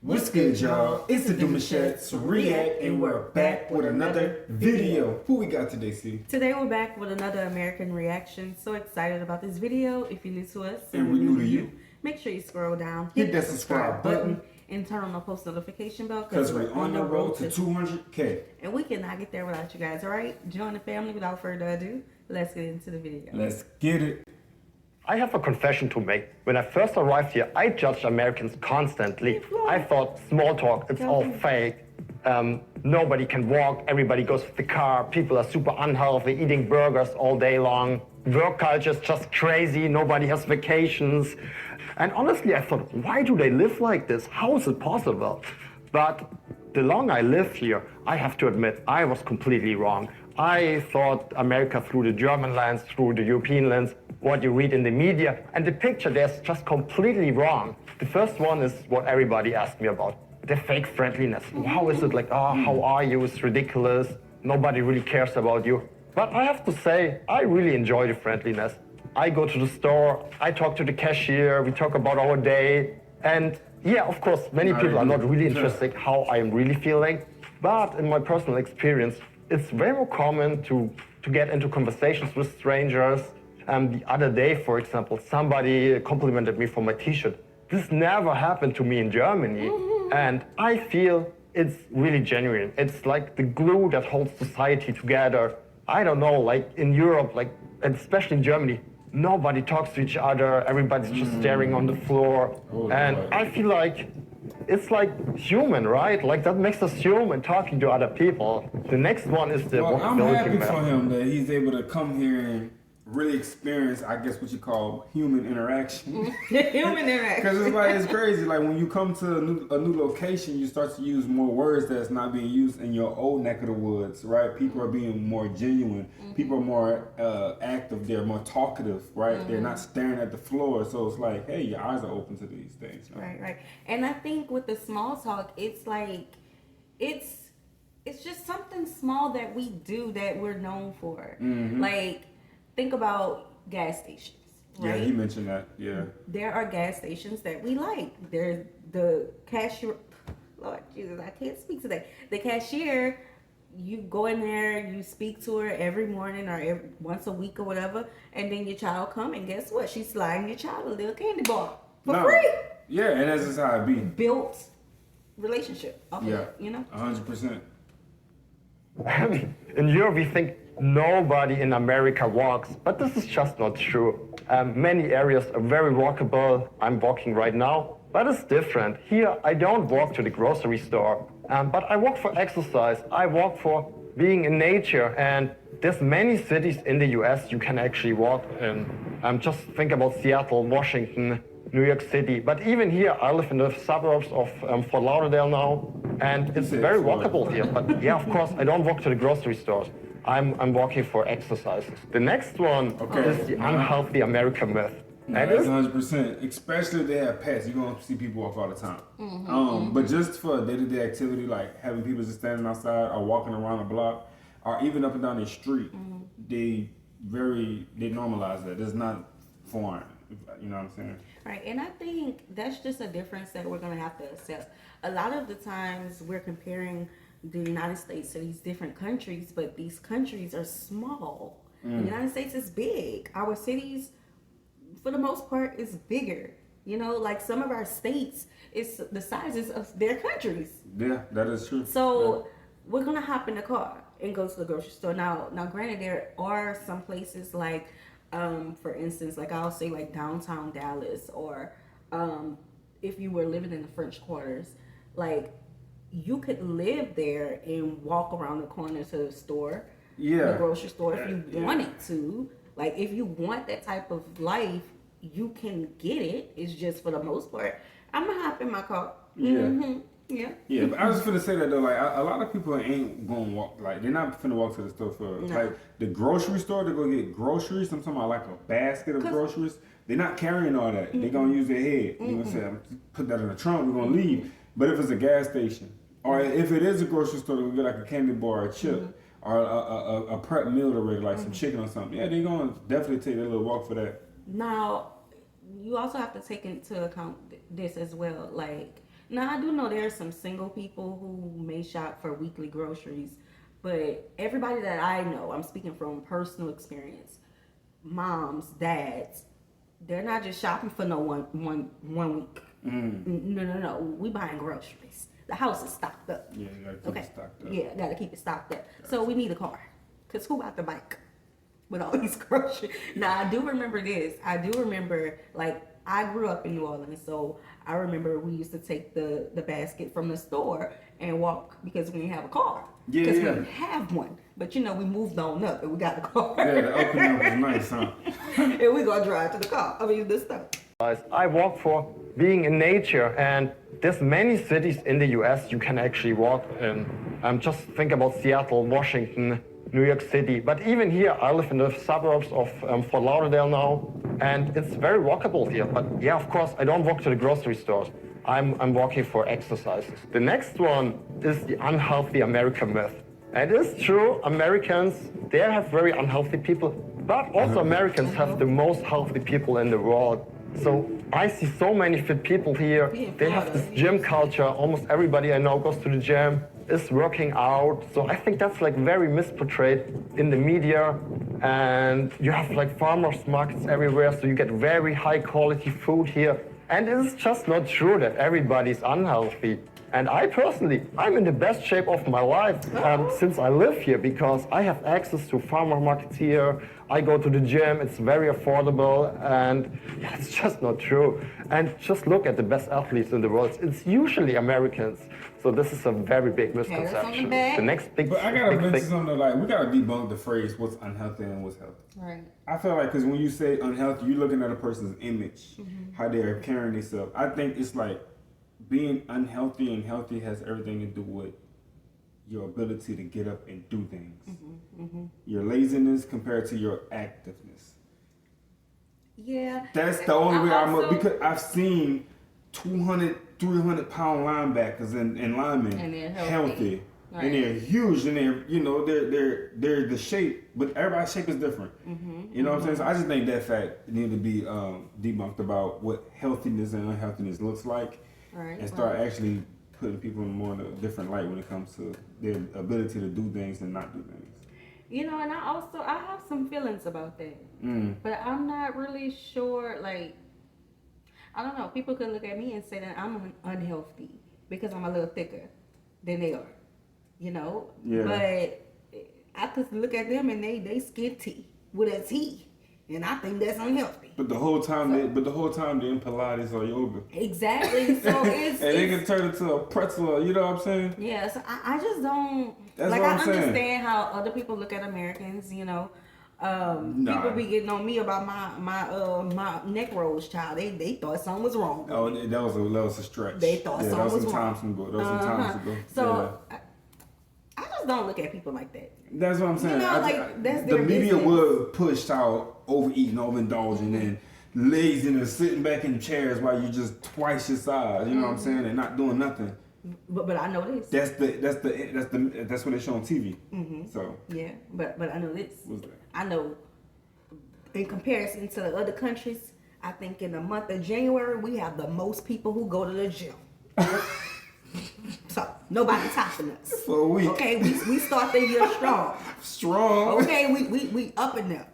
What's good, y'all? It's the Demouchets React, and we're back with another video. Who we got today, C? Today we're back with another American reaction. So excited about this video. If you're new to us And we're new to you, make sure you scroll down, hit that subscribe button, and turn on the post notification bell because we're on the road to 200K. And we cannot get there without you guys, all right? Join the family. Without further ado, let's get into the video. Let's get it. I have a confession to make. When I first arrived here, I judged Americans constantly. I thought small talk, it's all fake. Nobody can walk, everybody goes with the car, people are super unhealthy, eating burgers all day long. Work culture is just crazy, nobody has vacations. And honestly, I thought, why do they live like this? How is it possible? But the longer I live here, I have to admit, I was completely wrong. I thought America through the German lens, through the European lens, what you read in the media, and the picture there's just completely wrong. The first one is what everybody asked me about, the fake friendliness. How is it like, oh, how are you? It's ridiculous. Nobody really cares about you. But I have to say, I really enjoy the friendliness. I go to the store, I talk to the cashier, we talk about our day, and yeah, of course, many people are not really interested how I am really feeling, but in my personal experience, it's very common to get into conversations with strangers. The other day, for example, somebody complimented me for my t-shirt. This never happened to me in Germany, and I feel it's really genuine. It's like the glue that holds society together. I don't know, like in Europe, like, and especially in Germany, nobody talks to each other, everybody's just staring on the floor. And I feel like it's like human, right? Like that makes us human, talking to other people. The next one is the Well, I'm walkability happy map. for him that he's able to come here and really experience, I guess, what you call human interaction. Human interaction. Because it's like, it's crazy. Like when you come to a new location, you start to use more words that's not being used in your old neck of the woods, right? People are being more genuine. People are more active. They're more talkative, right? They're not staring at the floor. So it's like, hey, your eyes are open to these things. Right, right. And I think with the small talk, it's like, it's just something small that we do that we're known for. Like, think about gas stations, right? Yeah, he mentioned that, yeah. There are gas stations that we like. There's the cashier, Lord Jesus, I can't speak today. The cashier, you go in there, you speak to her every morning or once a week or whatever, and then your child come, and guess what? She's sliding your child a little candy bar for free. Yeah, and that's just how it be. Built relationship. Okay, Yeah, you know? 100%. In Europe, we think nobody in America walks, but this is just not true. Many areas are very walkable. I'm walking right now, but it's different. Here, I don't walk to the grocery store, but I walk for exercise. I walk for being in nature, and there's many cities in the US you can actually walk in. Just think about Seattle, Washington, New York City, but even here, I live in the suburbs of Fort Lauderdale now, and it's very walkable here. But yeah, of course, I don't walk to the grocery stores. I'm walking for exercises. The next one is the unhealthy American myth. No, that's 100%. Especially if they have pets, you're gonna see people walk all the time. But just for day-to-day activity, like having people just standing outside or walking around a block, or even up and down the street, they normalize that. It's not foreign. You know what I'm saying? Right, and I think that's just a difference that we're gonna have to accept. A lot of the times we're comparing the United States to these different countries, but these countries are small. The United States is big. Our cities, for the most part, is bigger. You know, like some of our states, it's the sizes of their countries. Yeah, that is true. So we're gonna hop in the car and go to the grocery store. Now, granted, there are some places like, for instance, like I'll say like downtown Dallas, or if you were living in the French quarters, like you could live there and walk around the corner to the store, the grocery store, if you wanted to. Like if you want that type of life, you can get it. It's just for the most part, I'm gonna hop in my car. Yeah, but I was finna say that though, like a lot of people ain't gonna walk, like they're not finna walk to the store for like the grocery store to go get groceries. I'm talking about like a basket of groceries. They're not carrying all that. They're gonna use their head. You know what I'm saying? Put that in the trunk, we're gonna leave. But if it's a gas station, or if it is a grocery store, they'll get like a candy bar or a chip, or a prep meal to rig, like some chicken or something. Yeah, they're gonna definitely take their little walk for that. Now, you also have to take into account this as well. Like, Now I do know there are some single people who may shop for weekly groceries, but everybody that I know, I'm speaking from personal experience, moms, dads, they're not just shopping for no one week. No. We buying groceries. The house is stocked up. Yeah, you gotta keep it stocked up. Yeah, gotta keep it stocked up. So we need a car. Cause who out the bike with all these groceries? Now I do remember this. I do remember, like, I grew up in New Orleans, so I remember we used to take the basket from the store and walk because we didn't have a car. Yeah, Because yeah. we didn't have one. But you know, we moved on up and we got a car. Yeah, the opening was nice, huh? And we gonna drive to the car. I mean, this stuff. I walk for being in nature, and there's many cities in the US you can actually walk in. Just think about Seattle, Washington, New York City. But even here, I live in the suburbs of Fort Lauderdale now, and it's very walkable here. But yeah, of course, I don't walk to the grocery stores. I'm walking for exercises. The next one is the unhealthy American myth. And it is true, Americans, they have very unhealthy people, but also Americans have the most healthy people in the world. So I see so many fit people here. They have this gym culture. Almost everybody I know goes to the gym, is working out. So I think that's like very misportrayed in the media. And you have like farmers markets everywhere, so you get very high quality food here. And it's just not true that everybody's unhealthy. And I personally, I'm in the best shape of my life since I live here, because I have access to farmer markets here. I go to the gym, it's very affordable, and yeah, it's just not true. And just look at the best athletes in the world. It's usually Americans. So this is a very big misconception. The next big, But I gotta big, mention something like, we gotta debunk the phrase what's unhealthy and what's healthy. Right. I feel like, because when you say unhealthy, you're looking at a person's image, how they're carrying themselves. I think it's like being unhealthy and healthy has everything to do with your ability to get up and do things. Your laziness compared to your activeness. Yeah. That's the only way also, because I've seen 200, 300 pound linebackers and linemen And they're healthy. Right. And they're huge, and they're the shape, but everybody's shape is different. You know what I'm saying? So I just think that fact need to be debunked about what healthiness and unhealthiness looks like, Right, and start actually putting people in more in a different light when it comes to their ability to do things and not do things. You know, and I have some feelings about that, but I'm not really sure. Like, I don't know. People could look at me and say that I'm unhealthy because I'm a little thicker than they are. You know, Yeah. But I could look at them and they skinty with a T, and I think that's unhealthy. But the whole time, they're in Pilates or yoga. Exactly. So it's And they can turn into a pretzel. You know what I'm saying? yeah. So I just don't That's like. what I I'm saying. understand how other people look at Americans. You know. People be getting on me about my neck rolls, child. They thought something was wrong. Oh, that was a stretch. They thought something was wrong. That was some times ago. So I just don't look at people like that. That's what I'm saying. You know, like, that's the their media business. would push out overeating, overindulging, and laziness, sitting back in chairs while you're just twice your size. You know what I'm saying, and not doing nothing. But I know this. That's what they show on TV. So Yeah, but I know this. what's that? I know in comparison to the other countries, I think in the month of January we have the most people who go to the gym. So nobody topping us. For a week. Okay, we start the year strong. Strong. Okay, we up and up.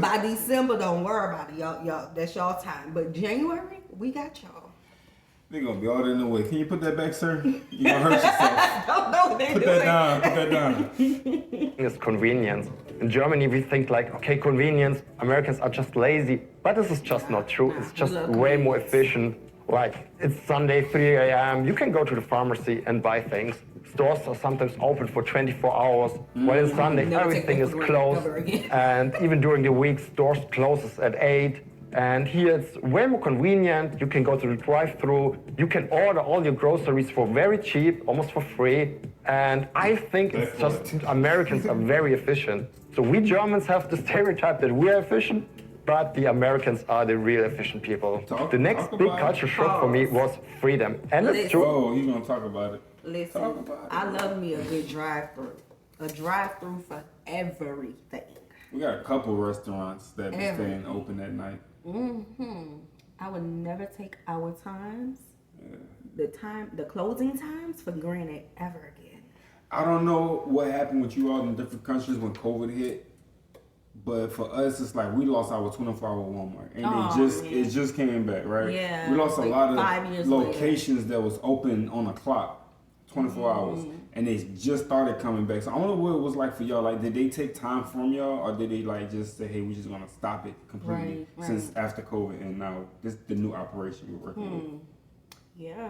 By December, don't worry about it, y'all. That's y'all time. But January, we got y'all. They're gonna be all in the way. Can you put that back, sir? You gonna hurt yourself. No, they Put do that it. down. Put that down. It's convenience. In Germany, we think like, okay, convenience, Americans are just lazy. But this is just not true. It's just way more efficient. Like, it's Sunday, 3 a.m. You can go to the pharmacy and buy things. Stores are sometimes open for 24 hours. While it's Sunday, Never take everything that is for closed. ever again. And even during the week, stores closes at 8. And here it's way more convenient. You can go to the drive-thru. You can order all your groceries for very cheap, almost for free. And I think it's just Americans are very efficient. So we Germans have the stereotype that we are efficient, but the Americans are the real efficient people. The next big culture shock for me was freedom. And it's true. Oh, you gonna talk about it? Listen, Talk about it. I love me a good drive-through. A drive-through for everything. We got a couple restaurants that be Every- staying open at night. I would never take our times the closing times for granted ever again. I don't know what happened with you all in different countries when COVID hit, but for us, it's like we lost our 24-hour Walmart, and it just came back, right? Yeah, we lost like a lot 5 of years locations that was open on the clock, 24 hours, and they just started coming back. So I don't know what it was like for y'all. Like, did they take time from y'all, or did they like just say, "Hey, we're just gonna stop it completely"? Right. Since after COVID, and now this the new operation we're working with. Yeah.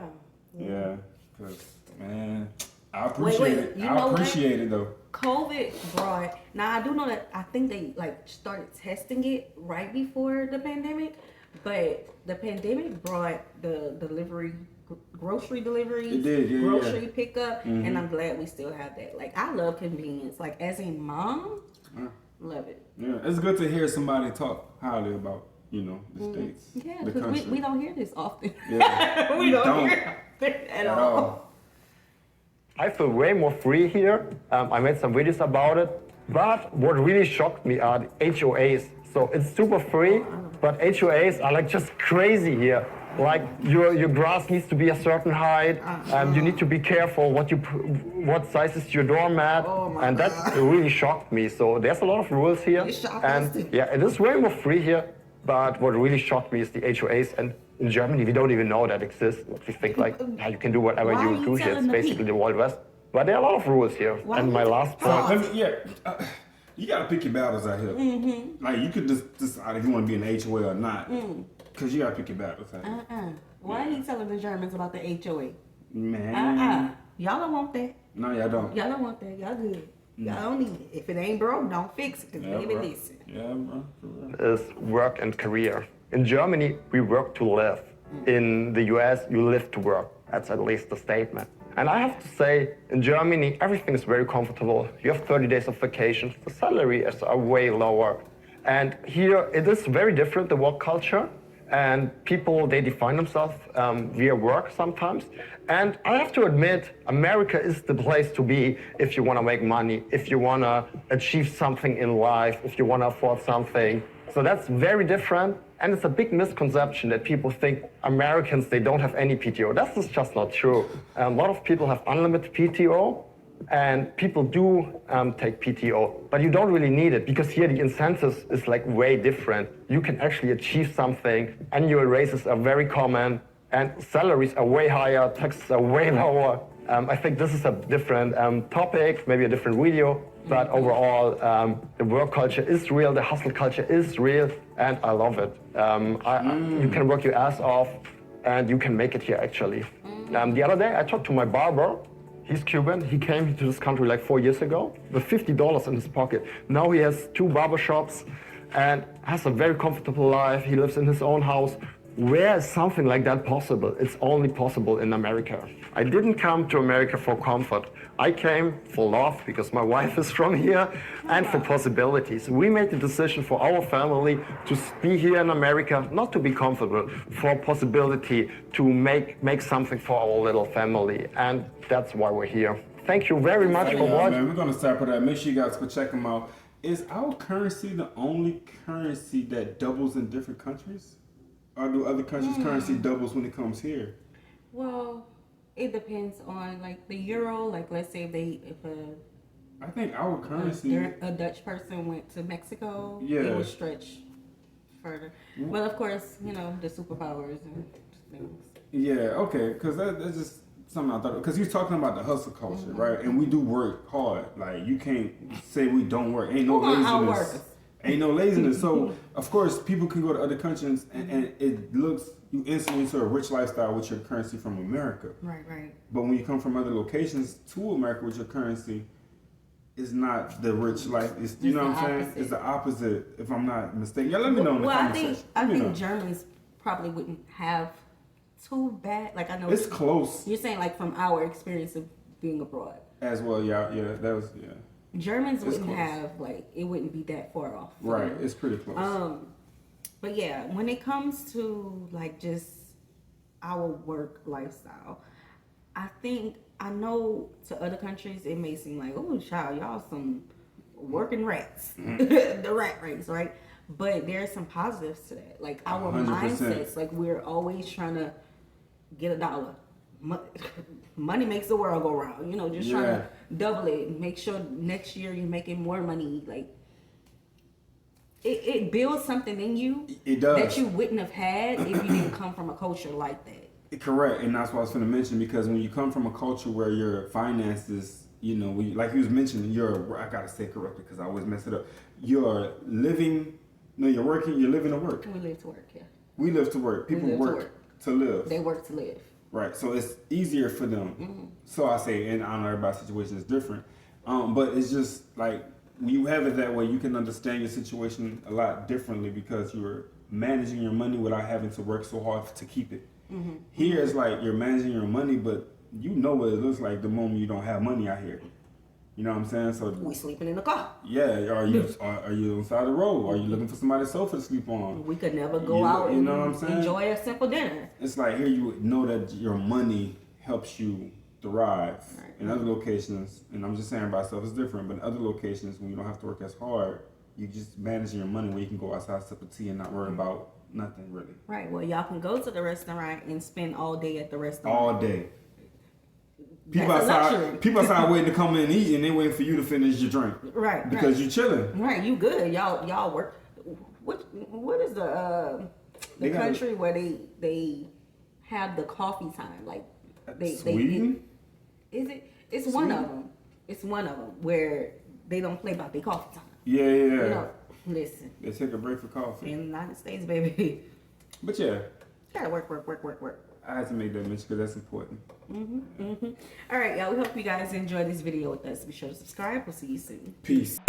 Yeah, because man, I appreciate it. You I know appreciate it though. COVID brought. Now I do know that I think they like started testing it right before the pandemic, but the pandemic brought the grocery deliveries, It did, yeah, grocery pickup, and I'm glad we still have that. Like I love convenience. Like as a mom, love it. Yeah, it's good to hear somebody talk highly about the states, Yeah, the because country. we don't hear this often. Yeah, we don't hear it at all. I feel way more free here. I made some videos about it. But what really shocked me are the HOAs. So it's super free, but HOAs are like just crazy here. Like your grass needs to be a certain height, and you need to be careful what size is your doormat, and that really shocked me. So there's a lot of rules here, and yeah, it is way more free here. But what really shocked me is the HOAs, and in Germany we don't even know that exists. We think like you can do whatever you do here. It's basically the Wild West. But there are a lot of rules here. And my last point. You gotta pick your battles out here. Like you could just decide if you want to be in the HOA or not, because you gotta pick your battles out here. Why are you telling the Germans about the HOA? Man, y'all don't want that. No, y'all don't. Y'all don't want that. Y'all good. Y'all don't need it. If it ain't broke, don't fix it. Cause baby, listen. Yeah, bro. For real. Is work and career. In Germany, we work to live. In the US, you live to work. That's at least the statement. And I have to say, in Germany, everything is very comfortable. You have 30 days of vacation. The salary is way lower. And here, it is very different, the work culture. And people, they define themselves via work sometimes. And I have to admit, America is the place to be if you want to make money, if you want to achieve something in life, if you want to afford something. So that's very different. And it's a big misconception that people think Americans, they don't have any PTO. That's just not true. A lot of people have unlimited PTO, and people do take PTO, but you don't really need it because here the incentives is like way different. You can actually achieve something. Annual raises are very common, and salaries are way higher, taxes are way lower. I think this is a different topic, maybe a different video, but overall, the work culture is real, the hustle culture is real, and I love it. You can work your ass off, and you can make it here, actually. The other day, I talked to my barber. He's Cuban. He came to this country like 4 years ago with $50 in his pocket. Now he has 2 barbershops and has a very comfortable life. He lives in his own house. Where is something like that possible? It's only possible in America. I didn't come to America for comfort. I came for love because my wife is from here and for possibilities. We made the decision for our family to be here in America, not to be comfortable, for possibility to make something for our little family. And that's why we're here. Thank you very much for watching. Man, we're going to stop with that. Make sure you guys go check them out. Is our currency the only currency that doubles in different countries? Or do other countries' currency doubles when it comes here? Well, it depends on like the euro. Like let's say I think our currency. A Dutch person went to Mexico. Yeah. It would stretch further. But of course, the superpowers and things. Yeah. Okay. Because that's just something I thought. Because you're talking about the hustle culture, right? And we do work hard. Like you can't say we don't work. Ain't no laziness. Ain't no laziness. So, of course, people can go to other countries and it looks, you instantly into a rich lifestyle with your currency from America. Right. But when you come from other locations to America with your currency, it's not the rich life. It's you know what I'm saying? It's the opposite, if I'm not mistaken. Yeah, let me know in the comment section. I think Germans probably wouldn't have too bad. Like I know it's close. You're saying like from our experience of being abroad. As well, yeah, that was. Germans wouldn't have like it wouldn't be that far off. Right, it's pretty close. But yeah, when it comes to like just our work lifestyle, I know to other countries it may seem like, oh child, y'all some working rats. The rat race, right? But there's some positives to that. Like our 100%. mindsets, like we're always trying to get $1, money makes the world go round. You know, just trying to double it. Make sure next year you're making more money. Like, it builds something in you. It does. That you wouldn't have had if you didn't come from a culture like that. Correct, and that's what I was going to mention, because when you come from a culture where your finances, you know, like he was mentioning, I got to say it correctly because I always mess it up. You're living, no, you're working, you're living to work. We live to work, yeah. We live to work. People work to live. They work to live. Right, so it's easier for them. Mm-hmm. So I say, and I know everybody's situation is different, but it's just like when you have it that way, you can understand your situation a lot differently because you're managing your money without having to work so hard to keep it. Mm-hmm. Here it's like you're managing your money, but you know what it looks like the moment you don't have money out here. You know what I'm saying? So we sleeping in the car. Yeah, are you on the side of the road? Are you looking for somebody's sofa to sleep on? We could never go out and know what I'm saying? Enjoy a simple dinner. It's like here you know that your money helps you thrive. Right. In other locations, and I'm just saying by myself, it's different, but in other locations when you don't have to work as hard, you just managing your money where you can go outside, sip a tea, and not worry about nothing really. Right. Well, y'all can go to the restaurant and spend all day at the restaurant. All day. People outside waiting to come in and eat, and they waiting for you to finish your drink. Right. Because you chilling. Right. You good. Y'all work. What is the country where they have the coffee time? Like Sweden? Is it? It's Sweden? One of them. It's one of them where they don't play about their coffee time. Yeah. You know, listen. They take a break for coffee. In the United States, baby. But yeah. Gotta work. I had to make that mention because that's important. All right, y'all. We hope you guys enjoyed this video with us. Be sure to subscribe. We'll see you soon. Peace.